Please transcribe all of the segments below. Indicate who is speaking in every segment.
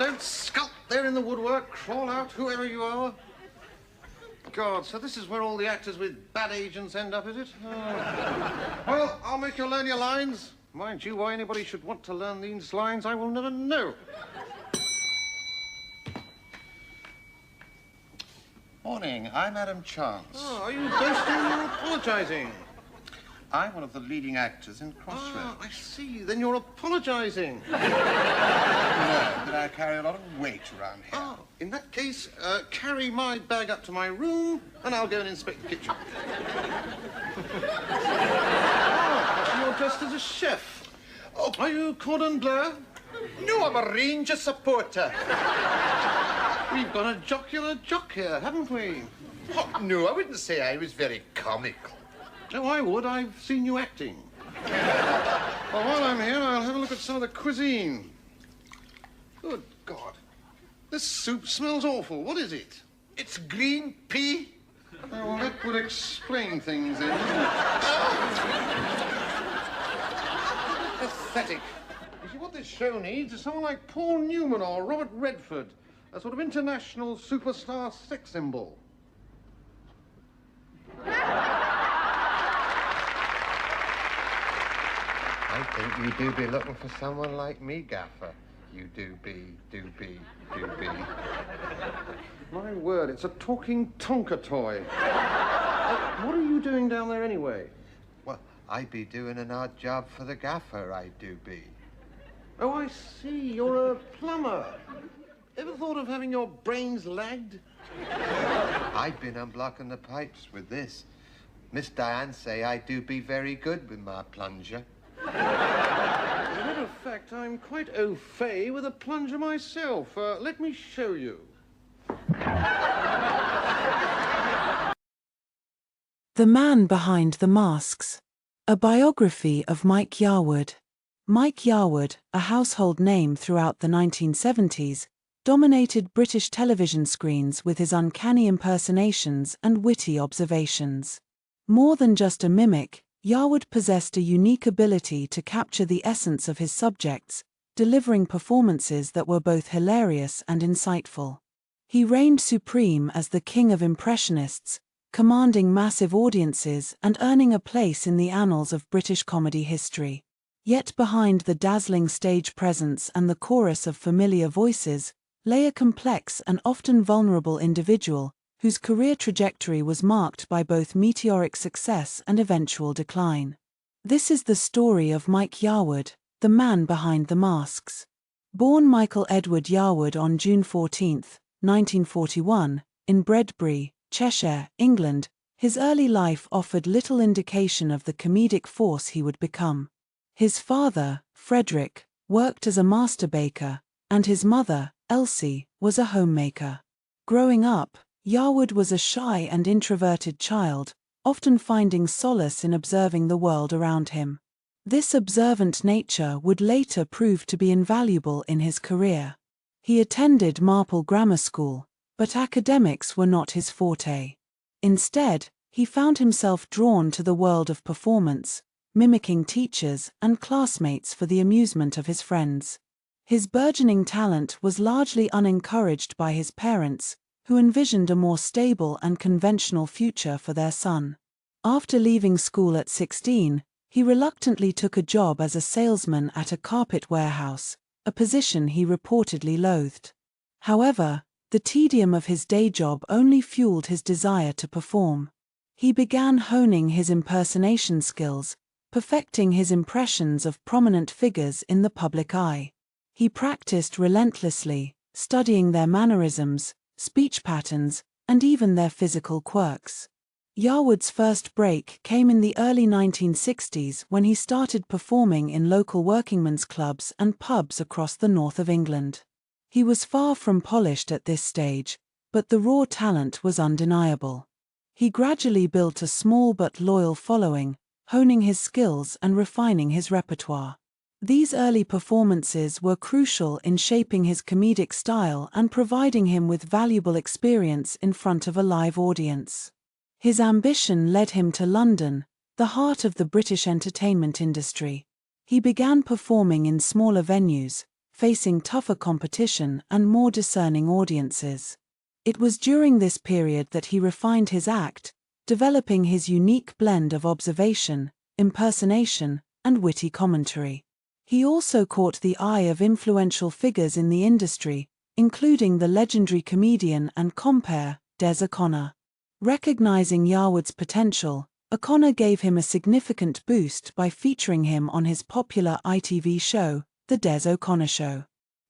Speaker 1: don't skulk there in the woodwork. Crawl out, whoever you are. God, so this is where all the actors with bad agents end up, is it? Oh. Well, I'll make you learn your lines. Mind you, why anybody should want to learn these lines, I will never know. Morning, I'm Adam Chance. Oh, are you boasting or apologising? I'm one of the leading actors in Crossroads. Ah, I see. Then you're apologising. No, but I carry a lot of weight around here. Oh, in that case, carry my bag up to my room, and I'll go and inspect the kitchen. Oh, you're dressed as a chef. Oh, are you cordon bleu? No, I'm a Ranger supporter. We've got a jocular jock here, haven't we?
Speaker 2: Oh, no, I wouldn't say I was very comical.
Speaker 1: Oh, I would. I've seen you acting. Well, while I'm here, I'll have a look at some of the cuisine. Good God. This soup smells awful. What is it?
Speaker 2: It's green pea.
Speaker 1: Oh, well, that would explain things, then. Pathetic. You see, what this show needs is someone like Paul Newman or Robert Redford, a sort of international superstar sex symbol.
Speaker 2: I think you do be looking for someone like me, Gaffer. You do be.
Speaker 1: My word, it's a talking Tonka toy. What are you doing down there anyway?
Speaker 2: Well, I be doing an odd job for the Gaffer, I do be.
Speaker 1: Oh, I see. You're a plumber. Ever thought of having your brains lagged?
Speaker 2: I've been unblocking the pipes with this. Miss Diane say I do be very good with my plunger.
Speaker 1: As a matter of fact, I'm quite au fait with a plunger myself. Let me show you.
Speaker 3: The Man Behind the Masks. A biography of Mike Yarwood. Mike Yarwood, a household name throughout the 1970s, dominated British television screens with his uncanny impersonations and witty observations. More than just a mimic, Yarwood possessed a unique ability to capture the essence of his subjects, delivering performances that were both hilarious and insightful. He reigned supreme as the king of impressionists, commanding massive audiences and earning a place in the annals of British comedy history. Yet behind the dazzling stage presence and the chorus of familiar voices lay a complex and often vulnerable individual whose career trajectory was marked by both meteoric success and eventual decline. This is the story of Mike Yarwood, the man behind the masks. Born Michael Edward Yarwood on June 14, 1941, in Bredbury, Cheshire, England, his early life offered little indication of the comedic force he would become. His father, Frederick, worked as a master baker, and his mother, Elsie, was a homemaker. Growing up, Yarwood was a shy and introverted child, often finding solace in observing the world around him. This observant nature would later prove to be invaluable in his career. He attended Marple Grammar School, but academics were not his forte. Instead, he found himself drawn to the world of performance, mimicking teachers and classmates for the amusement of his friends. His burgeoning talent was largely unencouraged by his parents, who envisioned a more stable and conventional future for their son. After leaving school at 16, he reluctantly took a job as a salesman at a carpet warehouse, a position he reportedly loathed. However, the tedium of his day job only fueled his desire to perform. He began honing his impersonation skills, perfecting his impressions of prominent figures in the public eye. He practiced relentlessly, studying their mannerisms, speech patterns, and even their physical quirks. Yarwood's first break came in the early 1960s when he started performing in local workingmen's clubs and pubs across the north of England. He was far from polished at this stage, but the raw talent was undeniable. He gradually built a small but loyal following, honing his skills and refining his repertoire. These early performances were crucial in shaping his comedic style and providing him with valuable experience in front of a live audience. His ambition led him to London, the heart of the British entertainment industry. He began performing in smaller venues, facing tougher competition and more discerning audiences. It was during this period that he refined his act, developing his unique blend of observation, impersonation, and witty commentary. He also caught the eye of influential figures in the industry, including the legendary comedian and compere, Des O'Connor. Recognizing Yarwood's potential, O'Connor gave him a significant boost by featuring him on his popular ITV show, The Des O'Connor Show.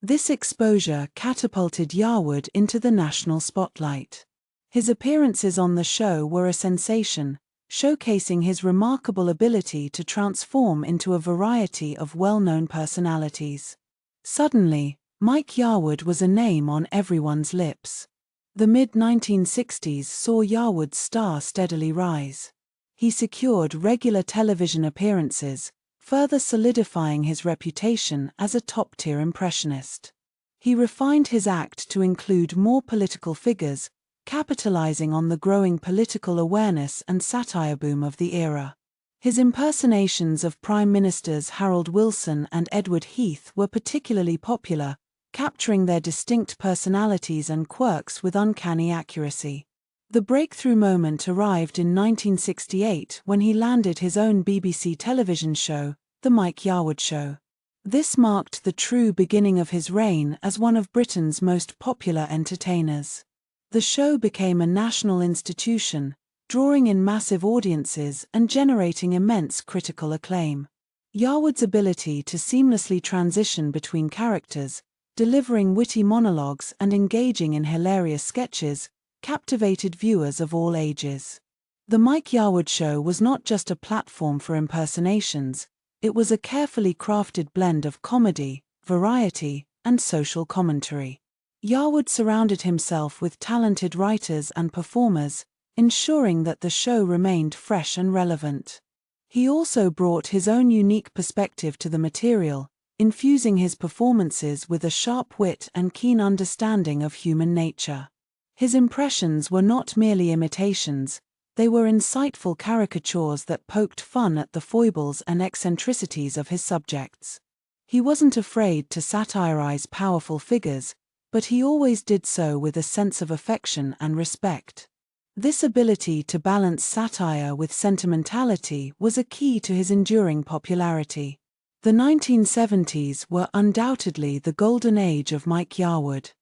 Speaker 3: This exposure catapulted Yarwood into the national spotlight. His appearances on the show were a sensation, showcasing his remarkable ability to transform into a variety of well-known personalities. Suddenly, Mike Yarwood was a name on everyone's lips. The mid-1960s saw Yarwood's star steadily rise. He secured regular television appearances, further solidifying his reputation as a top-tier impressionist. He refined his act to include more political figures, capitalizing on the growing political awareness and satire boom of the era. His impersonations of Prime Ministers Harold Wilson and Edward Heath were particularly popular, capturing their distinct personalities and quirks with uncanny accuracy. The breakthrough moment arrived in 1968 when he landed his own BBC television show, The Mike Yarwood Show. This marked the true beginning of his reign as one of Britain's most popular entertainers. The show became a national institution, drawing in massive audiences and generating immense critical acclaim. Yarwood's ability to seamlessly transition between characters, delivering witty monologues and engaging in hilarious sketches, captivated viewers of all ages. The Mike Yarwood Show was not just a platform for impersonations, it was a carefully crafted blend of comedy, variety, and social commentary. Yarwood surrounded himself with talented writers and performers, ensuring that the show remained fresh and relevant. He also brought his own unique perspective to the material, infusing his performances with a sharp wit and keen understanding of human nature. His impressions were not merely imitations, they were insightful caricatures that poked fun at the foibles and eccentricities of his subjects. He wasn't afraid to satirize powerful figures, but he always did so with a sense of affection and respect. This ability to balance satire with sentimentality was a key to his enduring popularity. The 1970s were undoubtedly the golden age of Mike Yarwood.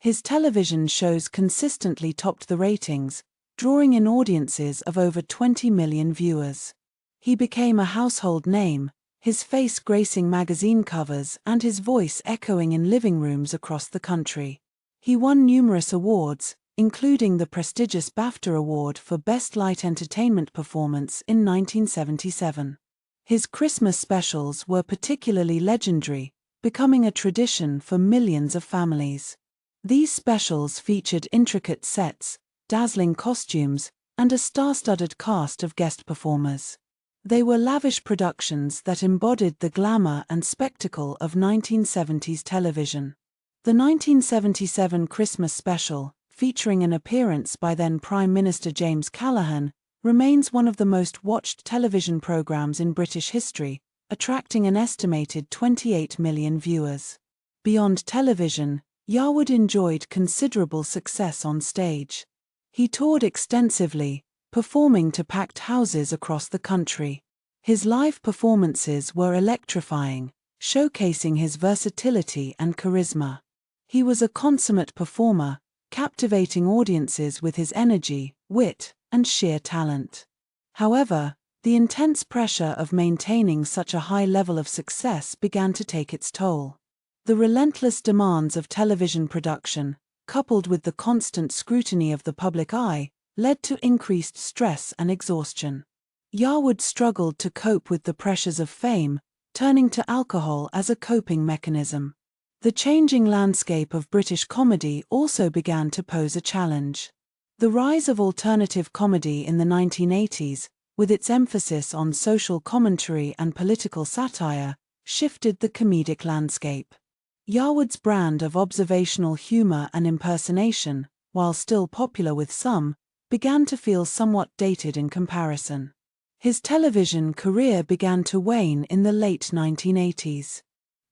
Speaker 3: His television shows consistently topped the ratings, drawing in audiences of over 20 million viewers. He became a household name, his face gracing magazine covers and his voice echoing in living rooms across the country. He won numerous awards, including the prestigious BAFTA Award for Best Light Entertainment Performance in 1977. His Christmas specials were particularly legendary, becoming a tradition for millions of families. These specials featured intricate sets, dazzling costumes, and a star-studded cast of guest performers. They were lavish productions that embodied the glamour and spectacle of 1970s television. The 1977 Christmas special, featuring an appearance by then Prime Minister James Callaghan, remains one of the most watched television programs in British history, attracting an estimated 28 million viewers. Beyond television, Yarwood enjoyed considerable success on stage. He toured extensively, performing to packed houses across the country. His live performances were electrifying, showcasing his versatility and charisma. He was a consummate performer, captivating audiences with his energy, wit, and sheer talent. However, the intense pressure of maintaining such a high level of success began to take its toll. The relentless demands of television production, coupled with the constant scrutiny of the public eye, led to increased stress and exhaustion. Yarwood struggled to cope with the pressures of fame, turning to alcohol as a coping mechanism. The changing landscape of British comedy also began to pose a challenge. The rise of alternative comedy in the 1980s, with its emphasis on social commentary and political satire, shifted the comedic landscape. Yarwood's brand of observational humor and impersonation, while still popular with some, began to feel somewhat dated in comparison. His television career began to wane in the late 1980s.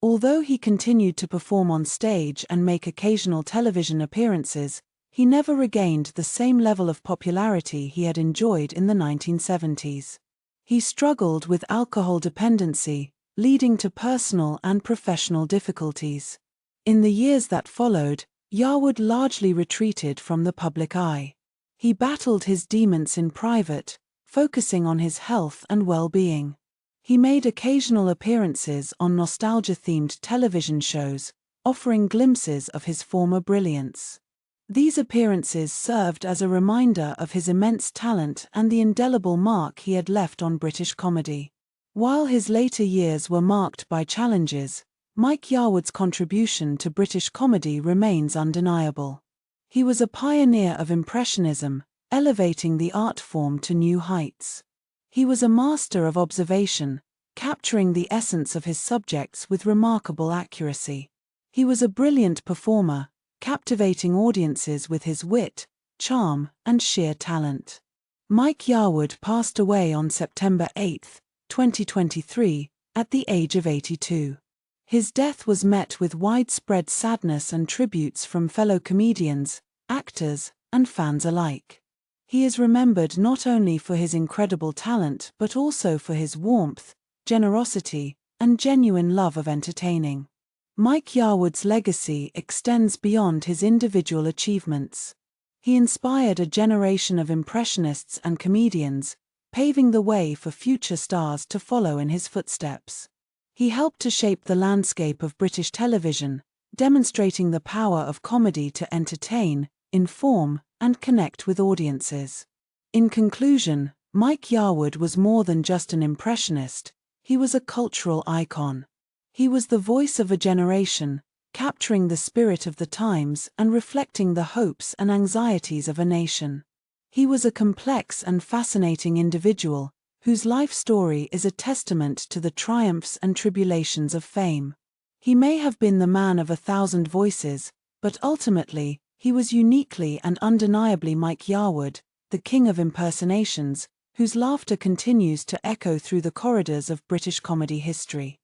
Speaker 3: Although he continued to perform on stage and make occasional television appearances, he never regained the same level of popularity he had enjoyed in the 1970s. He struggled with alcohol dependency, leading to personal and professional difficulties. In the years that followed, Yarwood largely retreated from the public eye. He battled his demons in private, focusing on his health and well-being. He made occasional appearances on nostalgia-themed television shows, offering glimpses of his former brilliance. These appearances served as a reminder of his immense talent and the indelible mark he had left on British comedy. While his later years were marked by challenges, Mike Yarwood's contribution to British comedy remains undeniable. He was a pioneer of impressionism, elevating the art form to new heights. He was a master of observation, capturing the essence of his subjects with remarkable accuracy. He was a brilliant performer, captivating audiences with his wit, charm, and sheer talent. Mike Yarwood passed away on September 8, 2023, at the age of 82. His death was met with widespread sadness and tributes from fellow comedians, actors, and fans alike. He is remembered not only for his incredible talent but also for his warmth, generosity, and genuine love of entertaining. Mike Yarwood's legacy extends beyond his individual achievements. He inspired a generation of impressionists and comedians, paving the way for future stars to follow in his footsteps. He helped to shape the landscape of British television, demonstrating the power of comedy to entertain, inform, and connect with audiences. In conclusion, Mike Yarwood was more than just an impressionist, he was a cultural icon. He was the voice of a generation, capturing the spirit of the times and reflecting the hopes and anxieties of a nation. He was a complex and fascinating individual, whose life story is a testament to the triumphs and tribulations of fame. He may have been the man of 1,000 voices, but ultimately, he was uniquely and undeniably Mike Yarwood, the king of impersonations, whose laughter continues to echo through the corridors of British comedy history.